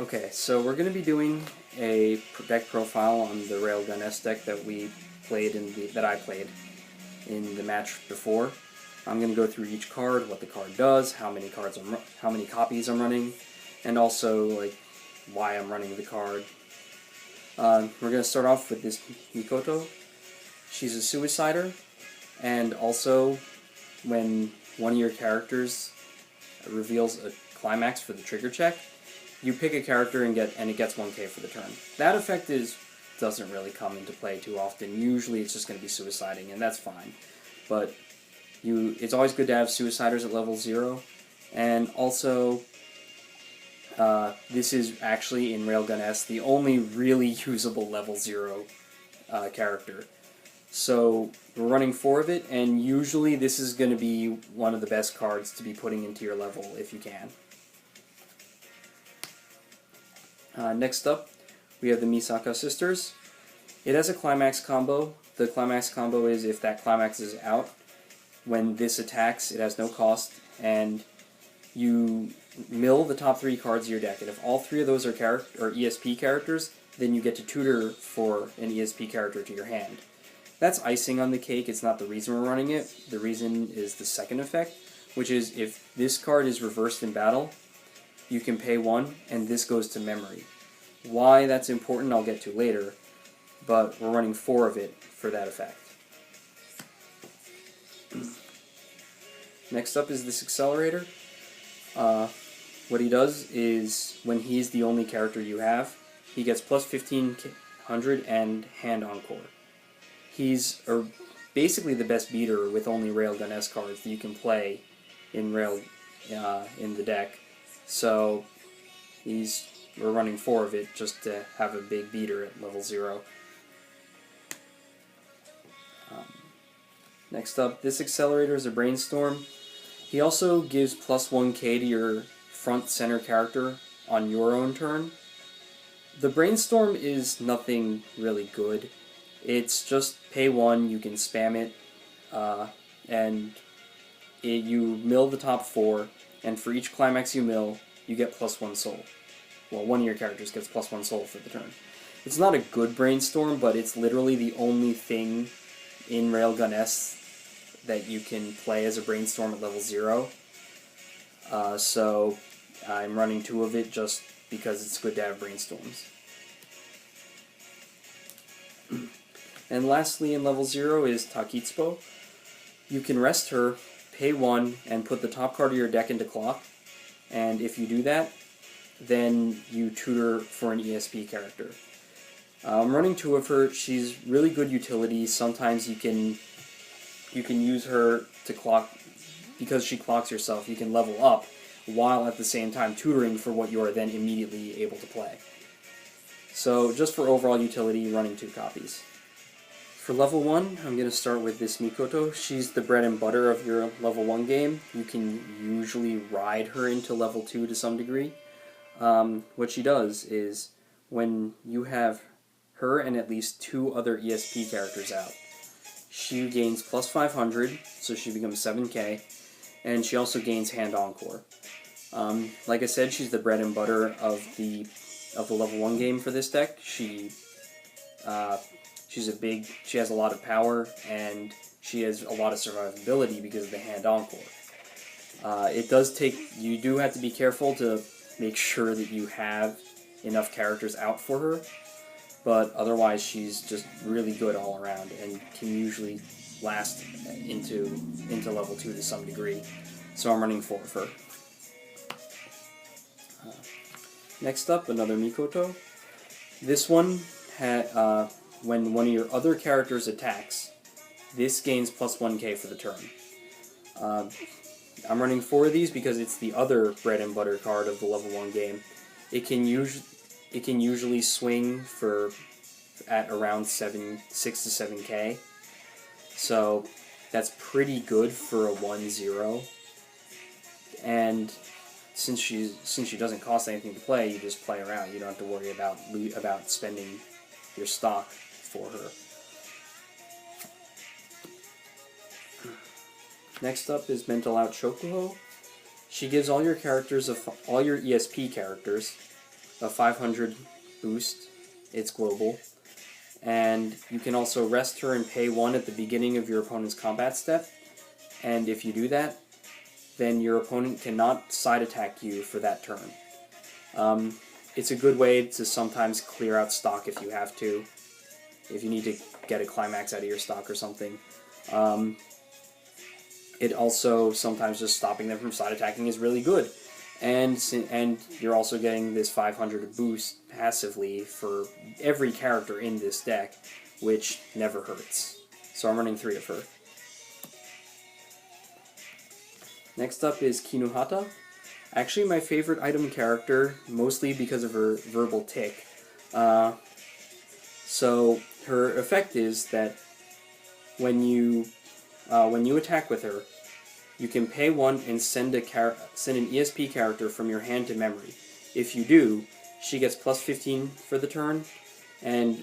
Okay, so we're going to be doing a deck profile on the Railgun S deck that I played in the match before. I'm going to go through each card, what the card does, how many copies I'm running, and also like why I'm running the card. We're going to start off with this Mikoto. She's a suicider, and also when one of your characters reveals a climax for the trigger check, you pick a character and it gets 1k for the turn. That effect doesn't really come into play too often. Usually it's just going to be suiciding, and that's fine. But it's always good to have suiciders at level 0, and also this is actually in Railgun S the only really usable level 0 character. So we're running 4 of it, and usually this is going to be one of the best cards to be putting into your level if you can. Next up, we have the Misaka Sisters. It has a climax combo. The climax combo is if that climax is out, when this attacks, it has no cost, and you mill the top 3 cards of your deck. And if all 3 of those are ESP characters, then you get to tutor for an ESP character to your hand. That's icing on the cake. It's not the reason we're running it. The reason is the second effect, which is if this card is reversed in battle, you can pay 1, and this goes to memory. Why that's important I'll get to later, but we're running 4 of it for that effect. Next up is this Accelerator. What he does is, when he's the only character you have, he gets plus 1500 and Hand Encore. He's basically the best beater with only Railgun S cards that you can play in the deck. So we're running 4 of it just to have a big beater at level 0. Next up, this Accelerator is a Brainstorm. He also gives plus 1k to your front center character on your own turn. The Brainstorm is nothing really good. It's just pay 1, you can spam it, and you mill the top 4, and for each climax you mill, you get plus 1 soul. Well, one of your characters gets plus 1 soul for the turn. It's not a good Brainstorm, but it's literally the only thing in Railgun S that you can play as a Brainstorm at level 0. So I'm running 2 of it just because it's good to have Brainstorms. And lastly, in level 0 is Takitsubo. You can rest her, pay 1, and put the top card of your deck into clock. And if you do that, then you tutor for an ESP character. I'm running 2 of her. She's really good utility. Sometimes you can use her to clock, because she clocks herself, you can level up while at the same time tutoring for what you are then immediately able to play. So just for overall utility, running 2 copies. For level 1, I'm going to start with this Mikoto. She's the bread and butter of your level 1 game. You can usually ride her into level 2 to some degree. What she does is, when you have her and at least 2 other ESP characters out, she gains plus 500, so she becomes 7k, and she also gains Hand Encore. Like I said, she's the bread and butter of the level 1 game for this deck. She has a lot of power, and she has a lot of survivability because of the Hand Encore. You do have to be careful to make sure that you have enough characters out for her, but otherwise she's just really good all around and can usually last into level 2 to some degree. So I'm running 4 of her. Next up, another Mikoto. This one, when one of your other characters attacks, this gains plus 1k for the turn. I'm running 4 of these because it's the other bread and butter card of the level 1 game. It can usually swing at around 6 to 7k. So that's pretty good for a 1/0. And since she doesn't cost anything to play, you just play her out. You don't have to worry about spending your stock for her. Next up is Mental Out Shokuho. She gives all your ESP characters a 500 boost. It's global. And you can also rest her and pay 1 at the beginning of your opponent's combat step. And if you do that, then your opponent cannot side attack you for that turn. It's a good way to sometimes clear out stock if you have to, if you need to get a climax out of your stock or something. It also, sometimes just stopping them from side attacking is really good. And you're also getting this 500 boost passively for every character in this deck, which never hurts. So I'm running 3 of her. Next up is Kinuhata. Actually my favorite item character, mostly because of her verbal tick. So her effect is that when you attack with her, you can pay 1 and send an ESP character from your hand to memory. If you do, she gets plus 15 for the turn, and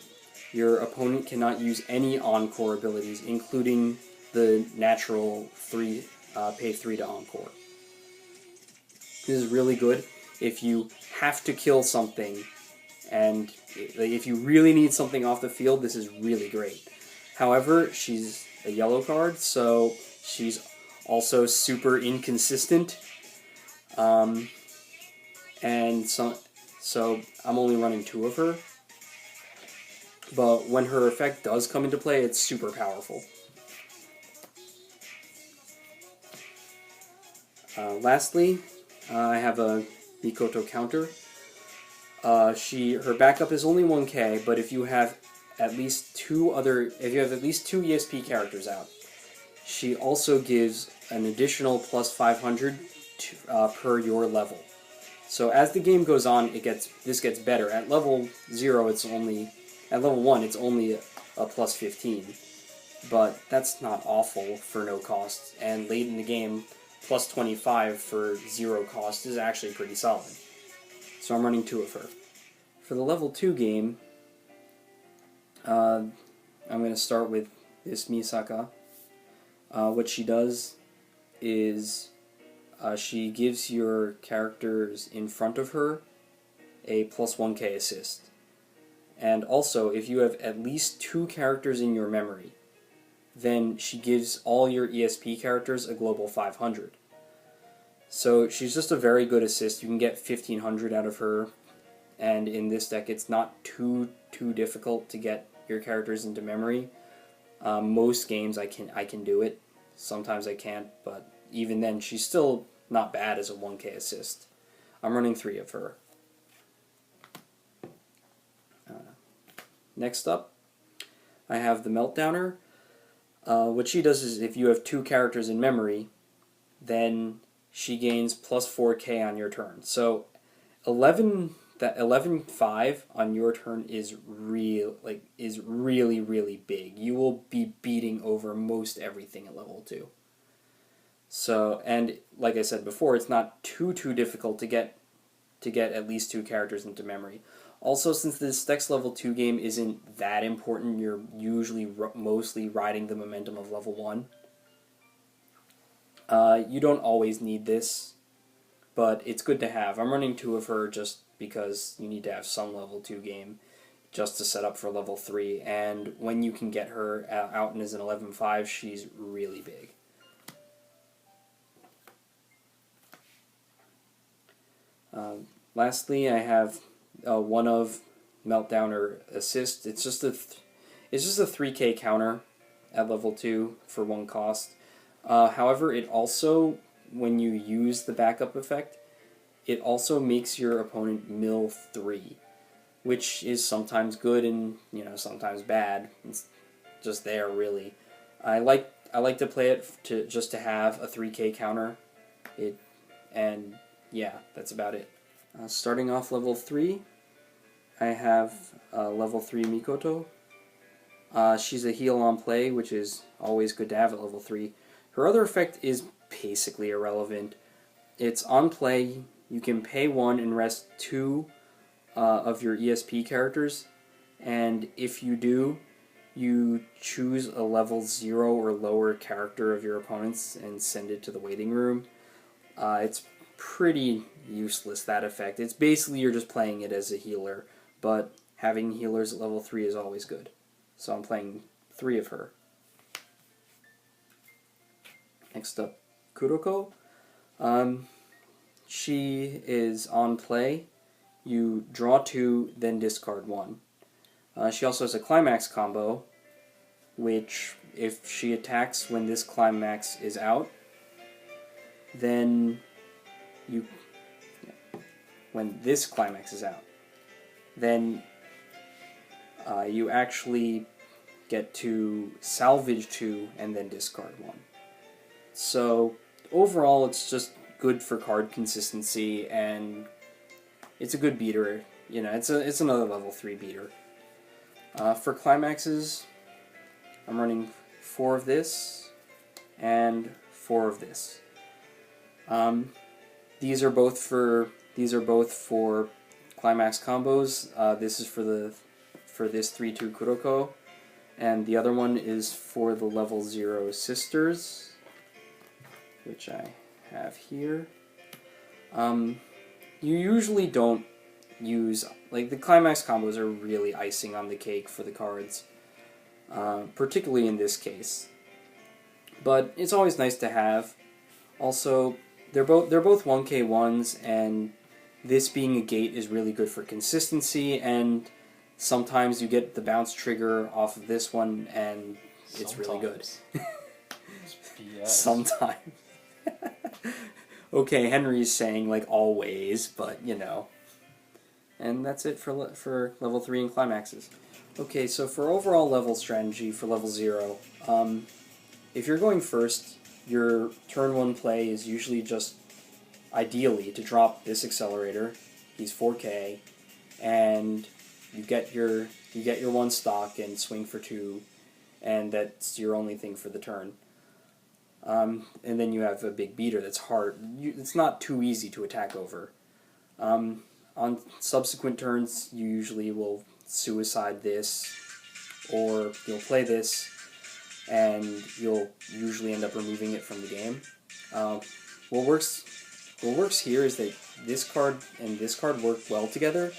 your opponent cannot use any Encore abilities, including the natural pay 3 to Encore. This is really good if you have to kill something, and if you really need something off the field, this is really great. However, she's a yellow card, so she's also super inconsistent, and so I'm only running 2 of her, but when her effect does come into play, it's super powerful. Lastly, I have a Mikoto counter. Her backup is only 1k, but if you have at least 2 ESP characters out, she also gives an additional plus 500 per your level. So as the game goes on, this gets better. At level 0, at level 1, it's only a plus 15, but that's not awful for no cost. And late in the game, plus 25 for 0 cost is actually pretty solid. So I'm running 2 of her. For the level 2 game, I'm going to start with this Misaka. What she does is she gives your characters in front of her a plus 1k assist. And also, if you have at least 2 characters in your memory, then she gives all your ESP characters a global 500. So she's just a very good assist. You can get 1500 out of her, and in this deck it's not too difficult to get your characters into memory. Most games I can do it. Sometimes I can't, but even then she's still not bad as a 1k assist. I'm running 3 of her. Next up, I have the Meltdowner. What she does is if you have 2 characters in memory, then she gains plus 4k on your turn. So 11-5 on your turn is really big. You will be beating over most everything at level 2. So, and like I said before, it's not too difficult to get at least 2 characters into memory. Also, since this deck's level 2 game isn't that important, you're usually mostly riding the momentum of level 1. You don't always need this, but it's good to have. I'm running 2 of her just because you need to have some level 2 game just to set up for level 3, and when you can get her out and as an 11-5, she's really big. Lastly, I have one of Meltdowner assist. It's just a 3k counter at level 2 for 1 cost. However, it also, when you use the backup effect, it also makes your opponent mill 3, which is sometimes good and sometimes bad. It's just there really. I like to play it just to have a 3k counter. And yeah, that's about it. Starting off level 3, I have level 3 Mikoto. She's a heal on play, which is always good to have at level 3. Her other effect is basically irrelevant. It's on play, you can pay 1 and rest 2 of your ESP characters, and if you do, you choose a level 0 or lower character of your opponent's and send it to the waiting room. It's pretty useless, that effect. It's basically you're just playing it as a healer, but having healers at level 3 is always good. So I'm playing 3 of her. Next up, Kuroko. She is on play. You draw 2, then discard 1. She also has a climax combo, which if she attacks when this climax is out, then when this climax is out, then you actually get to salvage 2 and then discard 1. So overall, it's just good for card consistency, and it's a good beater. You know, it's another level 3 beater. For climaxes, I'm running 4 of this and 4 of this. These are both for climax combos. This is for this 3/2 Kuroko, and the other one is for the level 0 sisters, which I have here. You usually don't use, like, the climax combos are really icing on the cake for the cards, particularly in this case. But it's always nice to have. Also, they're both 1k1s, and this being a gate is really good for consistency, and sometimes you get the bounce trigger off of this one, and it's really good. Sometimes. Okay, Henry's saying, like, always, but, you know. And that's it for level 3 and climaxes. Okay, so for overall level strategy for level 0, if you're going first, your turn 1 play is usually just, ideally, to drop this accelerator. He's 4k, and you get your 1 stock and swing for 2, and that's your only thing for the turn. And then you have a big beater that's hard. It's not too easy to attack over. On subsequent turns, you usually will suicide this, or you'll play this, and you'll usually end up removing it from the game. What works here is that this card and this card work well together,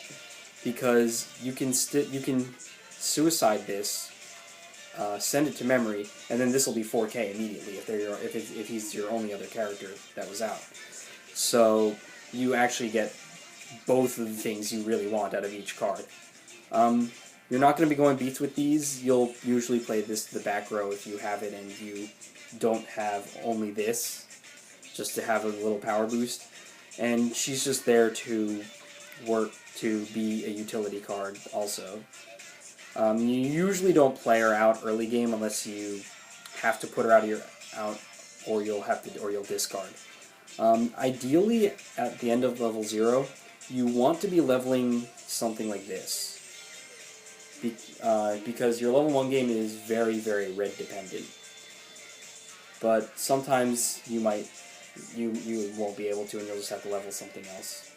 because you can suicide this, send it to memory, and then this will be 4k immediately if he's your only other character that was out. So you actually get both of the things you really want out of each card. You're not going to be going beats with these. You'll usually play the back row if you have it and you don't have only this, just to have a little power boost. And she's just there to work to be a utility card also. You usually don't play her out early game unless you have to put her out, or you'll discard. Ideally, at the end of level 0, you want to be leveling something like this, because your level 1 game is very, very red dependent. But sometimes you won't be able to, and you'll just have to level something else.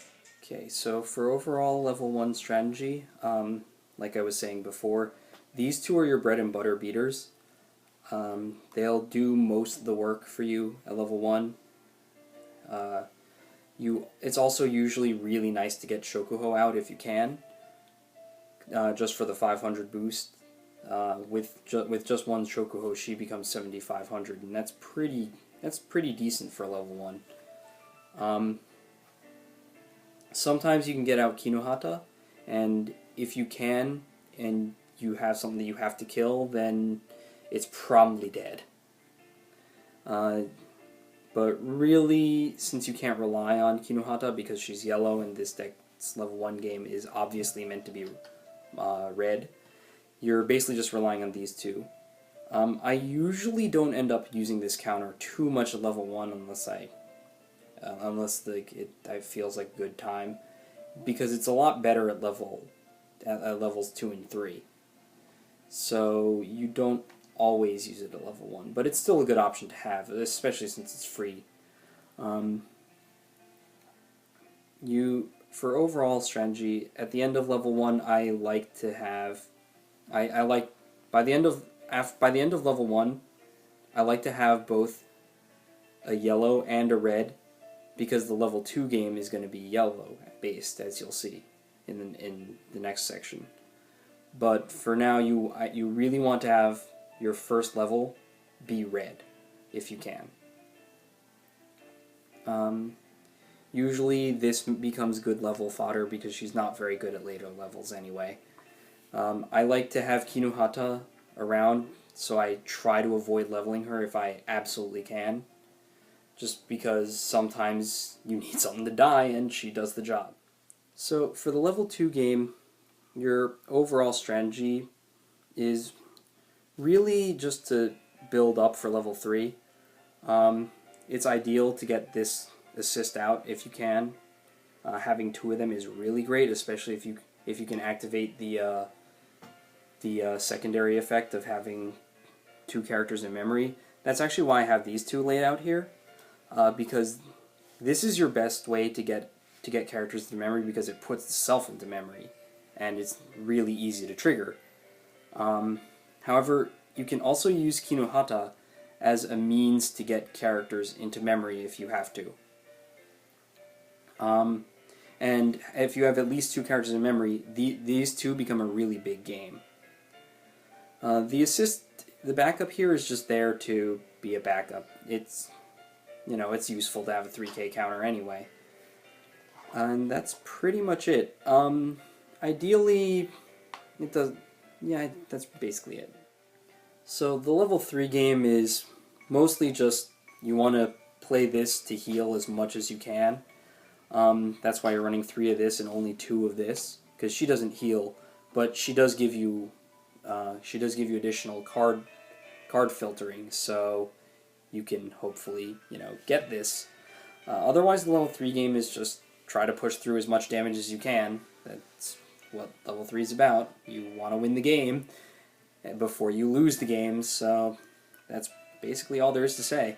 Okay, so for overall level 1 strategy, like I was saying before, these 2 are your bread and butter beaters. They'll do most of the work for you at level 1. It's also usually really nice to get Shokuho out if you can, just for the 500 boost. With just one Shokuho, she becomes 7,500, and that's pretty decent for level 1. Sometimes you can get out Kinohata, and if you can, and you have something that you have to kill, then it's probably dead. But really, since you can't rely on Kinohata because she's yellow and this deck's level 1 game is obviously meant to be red, you're basically just relying on these 2. I usually don't end up using this counter too much at level 1 unless it feels like a good time, because it's a lot better at levels 2 and 3. So you don't always use it at level 1, but it's still a good option to have, especially since it's free. For overall strategy, at the end of level 1, I like to have, by the end of level 1, I like to have both a yellow and a red, because the level 2 game is going to be yellow based, as you'll see in the next section. But for now, you really want to have your first level be red, if you can. Usually this becomes good level fodder because she's not very good at later levels anyway. I like to have Kinuhata around, so I try to avoid leveling her if I absolutely can, just because sometimes you need something to die and she does the job. So for the level 2 game, your overall strategy is really just to build up for level 3. It's ideal to get this assist out if you can. Having 2 of them is really great, especially if you can activate the secondary effect of having 2 characters in memory. That's actually why I have these 2 laid out here, because this is your best way to get characters to memory, because it puts itself into memory, and it's really easy to trigger. However, you can also use Kinuhata as a means to get characters into memory if you have to. And if you have at least 2 characters in memory, these 2 become a really big game. The backup here is just there to be a backup. It's useful to have a 3K counter anyway. And that's pretty much it. Ideally, it does. Yeah, that's basically it. So the level 3 game is mostly just you want to play this to heal as much as you can. That's why you're running 3 of this and only 2 of this, because she doesn't heal, but she does give you additional card filtering, so you can hopefully get this. Otherwise, the level 3 game is just try to push through as much damage as you can. That's what level 3 is about. You want to win the game before you lose the game, so that's basically all there is to say.